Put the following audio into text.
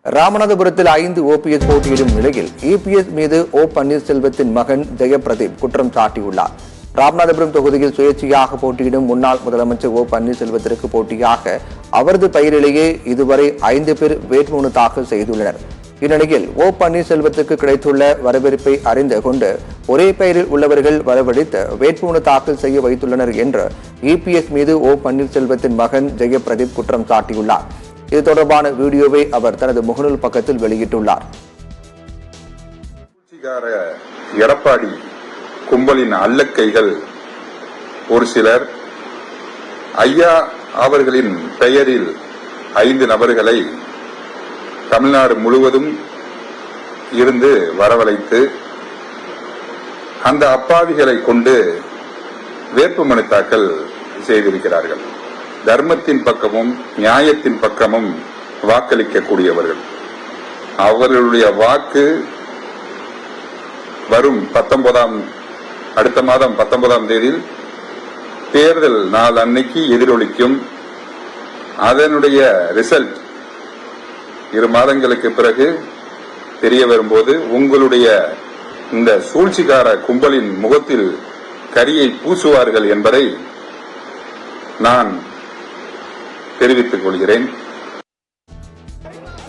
ராமநாதபுரத்தில் 5 ஓபிஎஸ் போட்டியிடும் நிலையில் இபிஎஸ் மீது ஓ பன்னீர்செல்வத்தின் மகன் ஜெயபிரதீப் குற்றம் சாட்டியுள்ளார். ராமநாதபுரம் தொகுதியில் சுயேட்சையாக போட்டியிடும் முன்னாள் முதலமைச்சர் ஓ பன்னீர்செல்வத்திற்கு போட்டியாக அவரது பெயரிலேயே இதுவரை 5 பேர் வேட்புமனு தாக்கல் செய்துள்ளனர். இந்நிலையில் ஓ பன்னீர்செல்வத்துக்கு கிடைத்துள்ள வரவேற்பை அறிந்து கொண்டு ஒரே பெயரில் உள்ளவர்கள் வரவழைத்து வேட்புமனு தாக்கல் செய்ய வைத்துள்ளனர் என்று இபிஎஸ் மீது ஓ பன்னீர்செல்வத்தின் மகன் ஜெயபிரதீப் குற்றம் சாட்டியுள்ளார். இது தொடர்பான வீடியோவை அவர் தனது முகநூல் பக்கத்தில் வெளியிட்டுள்ளார். எடப்பாடி கும்பலின் அல்லக்கைகள் ஒரு சிலர் ஐயா அவர்களின் பெயரில் 5 நபர்களை தமிழ்நாடு முழுவதும் இருந்து வரவழைத்து அந்த அப்பாவிகளை கொண்டு வேட்புமனு தாக்கல் செய்திருக்கிறார்கள். தர்மத்தின் பக்கமும் நியாயத்தின் பக்கமும் வாக்களிக்கக்கூடியவர்கள். அவர்களுடைய வாக்கு வரும் அடுத்த மாதம் 19ஆம் தேதியில் தேர்தல் நாள் அன்னைக்கு எதிரொலிக்கும். அதனுடைய ரிசல்ட் 2 மாதங்களுக்கு பிறகு தெரிய வரும்போது உங்களுடைய இந்த சூழ்ச்சிகார கும்பலின் முகத்தில் கரியை பூசுவார்கள் என்பதை நான் தெரிவித்துக் கொள்கிறேன்.